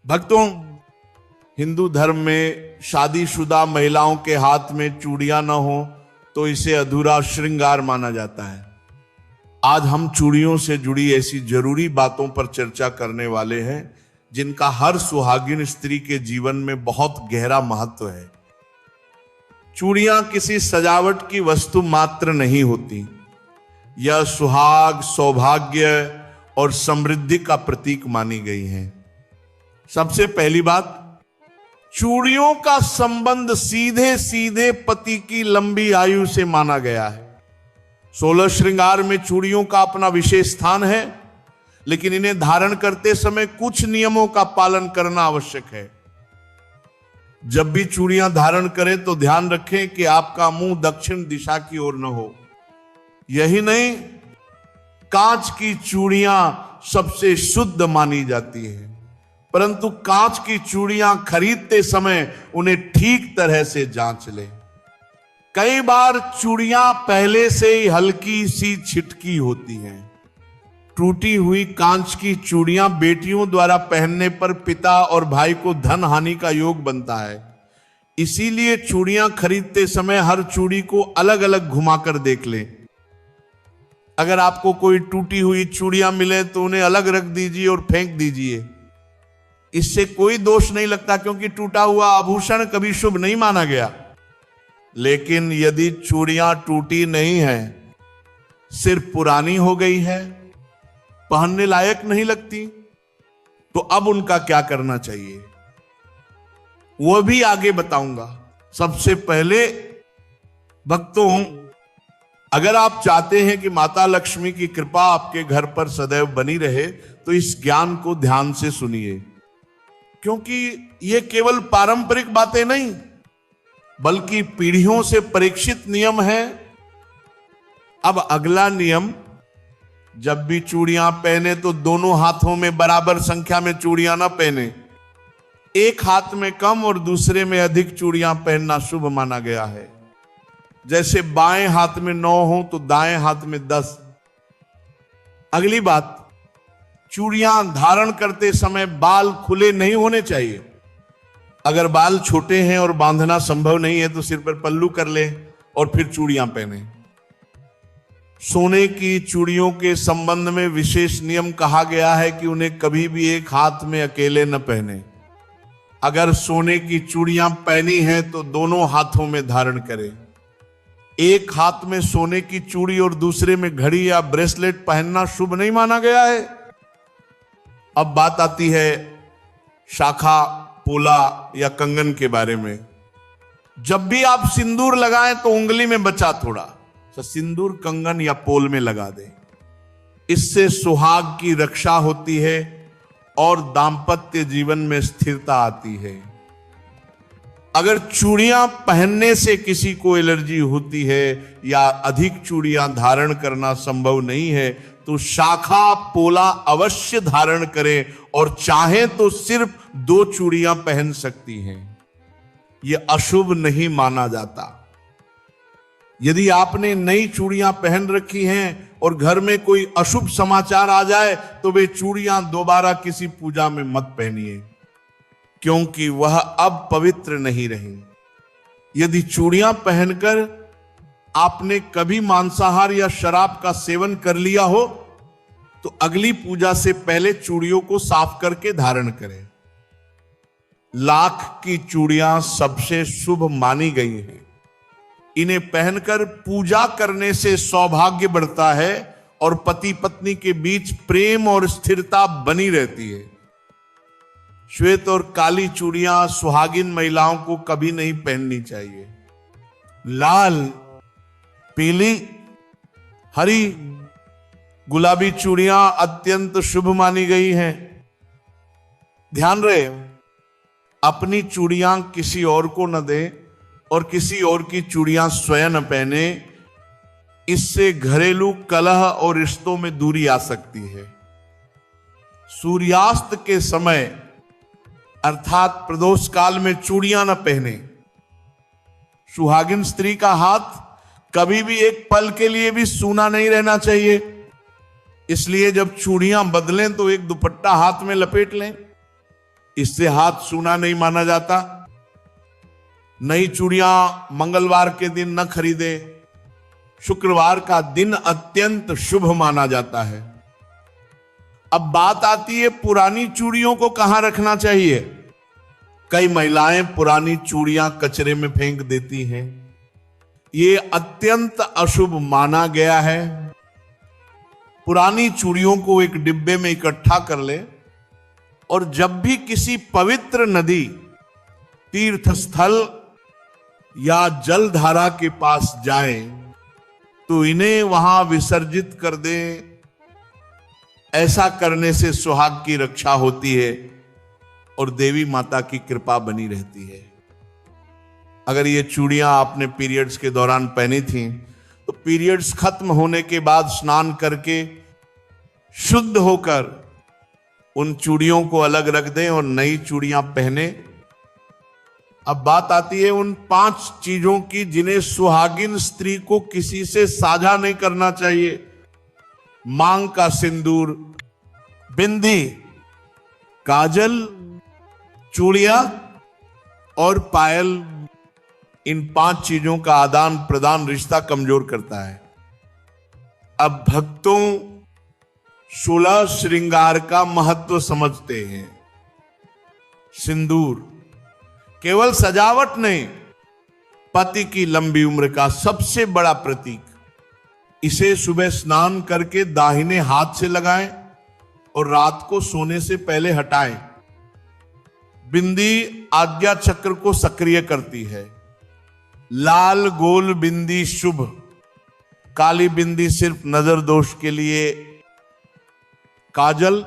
भक्तों, हिंदू धर्म में शादीशुदा महिलाओं के हाथ में चूड़ियां न हो तो इसे अधूरा श्रृंगार माना जाता है। आज हम चूड़ियों से जुड़ी ऐसी जरूरी बातों पर चर्चा करने वाले हैं जिनका हर सुहागिन स्त्री के जीवन में बहुत गहरा महत्व है। चूड़ियां किसी सजावट की वस्तु मात्र नहीं होती, यह सुहाग, सौभाग्य और समृद्धि का प्रतीक मानी गई हैं। सबसे पहली बात, चूड़ियों का संबंध सीधे सीधे पति की लंबी आयु से माना गया है। 16 श्रृंगार में चूड़ियों का अपना विशेष स्थान है, लेकिन इन्हें धारण करते समय कुछ नियमों का पालन करना आवश्यक है। जब भी चूड़ियां धारण करें तो ध्यान रखें कि आपका मुंह दक्षिण दिशा की ओर न हो। यही नहीं, कांच की चूड़ियां सबसे शुद्ध मानी जाती है, परंतु कांच की चूड़ियां खरीदते समय उन्हें ठीक तरह से जांच लें। कई बार चूड़ियां पहले से ही हल्की सी छिटकी होती हैं। टूटी हुई कांच की चूड़ियां बेटियों द्वारा पहनने पर पिता और भाई को धन हानि का योग बनता है। इसीलिए चूड़ियां खरीदते समय हर चूड़ी को अलग अलग घुमाकर देख लें। अगर आपको कोई टूटी हुई चूड़ियां मिले तो उन्हें अलग रख दीजिए और फेंक दीजिए। इससे कोई दोष नहीं लगता, क्योंकि टूटा हुआ आभूषण कभी शुभ नहीं माना गया। लेकिन यदि चूड़ियां टूटी नहीं है, सिर्फ पुरानी हो गई है, पहनने लायक नहीं लगती, तो अब उनका क्या करना चाहिए वो भी आगे बताऊंगा। सबसे पहले भक्तों, अगर आप चाहते हैं कि माता लक्ष्मी की कृपा आपके घर पर सदैव बनी रहे तो इस ज्ञान को ध्यान से सुनिए, क्योंकि ये केवल पारंपरिक बातें नहीं बल्कि पीढ़ियों से परीक्षित नियम है। अब अगला नियम, जब भी चूड़ियां पहने तो दोनों हाथों में बराबर संख्या में चूड़ियां ना पहने। एक हाथ में कम और दूसरे में अधिक चूड़ियां पहनना शुभ माना गया है। जैसे बाएं हाथ में 9 हो तो दाएं हाथ में 10। अगली बात, चूड़ियां धारण करते समय बाल खुले नहीं होने चाहिए। अगर बाल छोटे हैं और बांधना संभव नहीं है तो सिर पर पल्लू कर ले और फिर चूड़ियां पहने। सोने की चूड़ियों के संबंध में विशेष नियम कहा गया है कि उन्हें कभी भी एक हाथ में अकेले न पहने। अगर सोने की चूड़ियां पहनी हैं तो दोनों हाथों में धारण करें। एक हाथ में सोने की चूड़ी और दूसरे में घड़ी या ब्रेसलेट पहनना शुभ नहीं माना गया है। अब बात आती है शाखा, पोला या कंगन के बारे में। जब भी आप सिंदूर लगाएं तो उंगली में बचा थोड़ा तो सिंदूर कंगन या पोल में लगा दें। इससे सुहाग की रक्षा होती है और दांपत्य जीवन में स्थिरता आती है। अगर चूड़ियां पहनने से किसी को एलर्जी होती है या अधिक चूड़ियां धारण करना संभव नहीं है तो शाखा, पोला अवश्य धारण करें और चाहें तो सिर्फ 2 चूड़ियां पहन सकती हैं। यह अशुभ नहीं माना जाता। यदि आपने नई चूड़ियां पहन रखी हैं और घर में कोई अशुभ समाचार आ जाए तो वे चूड़ियां दोबारा किसी पूजा में मत पहनिए, क्योंकि वह अब पवित्र नहीं रही। यदि चूड़ियां पहनकर आपने कभी मांसाहार या शराब का सेवन कर लिया हो तो अगली पूजा से पहले चूड़ियों को साफ करके धारण करें। लाख की चूड़ियां सबसे शुभ मानी गई हैं। इन्हें पहनकर पूजा करने से सौभाग्य बढ़ता है और पति पत्नी के बीच प्रेम और स्थिरता बनी रहती है। श्वेत और काली चूड़ियां सुहागिन महिलाओं को कभी नहीं पहननी चाहिए। लाल, पीली, हरी, गुलाबी चूड़ियां अत्यंत शुभ मानी गई हैं। ध्यान रहे, अपनी चूड़ियां किसी और को न दें और किसी और की चूड़ियां स्वयं न पहने। इससे घरेलू कलह और रिश्तों में दूरी आ सकती है। सूर्यास्त के समय अर्थात प्रदोष काल में चूड़ियां न पहने। सुहागिन स्त्री का हाथ कभी भी एक पल के लिए भी सूना नहीं रहना चाहिए। इसलिए जब चूड़ियां बदलें तो एक दुपट्टा हाथ में लपेट लें। इससे हाथ सूना नहीं माना जाता। नई चूड़ियां मंगलवार के दिन न खरीदें। शुक्रवार का दिन अत्यंत शुभ माना जाता है। अब बात आती है पुरानी चूड़ियों को कहां रखना चाहिए। कई महिलाएं पुरानी चूड़ियां कचरे में फेंक देती हैं। ये अत्यंत अशुभ माना गया है। पुरानी चूड़ियों को एक डिब्बे में इकट्ठा कर ले और जब भी किसी पवित्र नदी, तीर्थ स्थल या जलधारा के पास जाएं तो इन्हें वहां विसर्जित कर दे। ऐसा करने से सुहाग की रक्षा होती है और देवी माता की कृपा बनी रहती है। अगर ये चूड़ियां आपने पीरियड्स के दौरान पहनी थी तो पीरियड्स खत्म होने के बाद स्नान करके शुद्ध होकर उन चूड़ियों को अलग रख दें और नई चूड़ियां पहने। अब बात आती है उन 5 चीजों की जिन्हें सुहागिन स्त्री को किसी से साझा नहीं करना चाहिए। मांग का सिंदूर, बिंदी, काजल, चूड़ियां और पायल, इन 5 चीजों का आदान प्रदान रिश्ता कमजोर करता है। अब भक्तों 16 श्रृंगार का महत्व समझते हैं। सिंदूर केवल सजावट नहीं, पति की लंबी उम्र का सबसे बड़ा प्रतीक। इसे सुबह स्नान करके दाहिने हाथ से लगाएं और रात को सोने से पहले हटाएं। बिंदी आज्ञा चक्र को सक्रिय करती है। लाल गोल बिंदी शुभ, काली बिंदी सिर्फ नजर दोष के लिए। काजल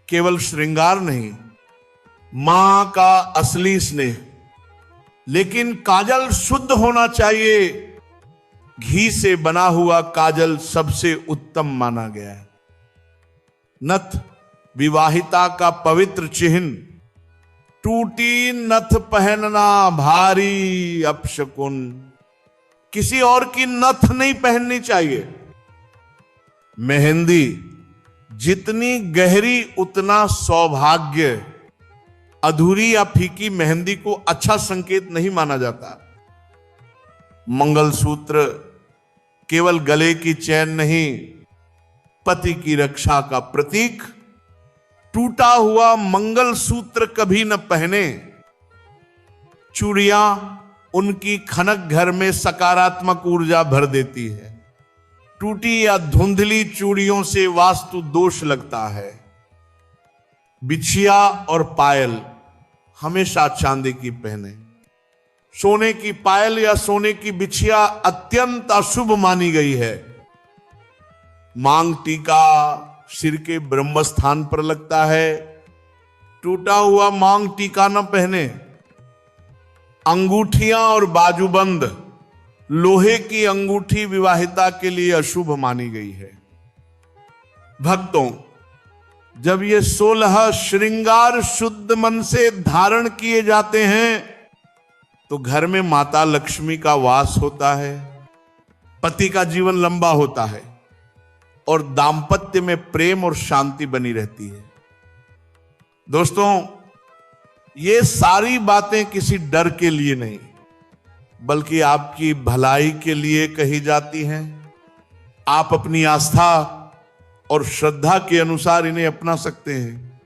केवल श्रृंगार नहीं, मां का असली स्नेह। लेकिन काजल शुद्ध होना चाहिए। घी से बना हुआ काजल सबसे उत्तम माना गया है। नथ विवाहिता का पवित्र चिन्ह। टूटी नथ पहनना भारी अपशकुन। किसी और की नथ नहीं पहननी चाहिए। मेहंदी जितनी गहरी उतना सौभाग्य। अधूरी या फीकी मेहंदी को अच्छा संकेत नहीं माना जाता। मंगलसूत्र केवल गले की चैन नहीं, पति की रक्षा का प्रतीक। टूटा हुआ मंगलसूत्र कभी न पहने। चूड़ियां उनकी खनक घर में सकारात्मक ऊर्जा भर देती है। टूटी या धुंधली चूड़ियों से वास्तु दोष लगता है। बिछिया और पायल हमेशा चांदी की पहने। सोने की पायल या सोने की बिछिया अत्यंत अशुभ मानी गई है। मांग टीका सिर के ब्रह्म स्थान पर लगता है। टूटा हुआ मांग टीका न पहने। अंगूठियां और बाजूबंद, लोहे की अंगूठी विवाहिता के लिए अशुभ मानी गई है। भक्तों, जब ये 16 श्रृंगार शुद्ध मन से धारण किए जाते हैं तो घर में माता लक्ष्मी का वास होता है। पति का जीवन लंबा होता है और दांपत्य में प्रेम और शांति बनी रहती है। दोस्तों, ये सारी बातें किसी डर के लिए नहीं बल्कि आपकी भलाई के लिए कही जाती हैं। आप अपनी आस्था और श्रद्धा के अनुसार इन्हें अपना सकते हैं।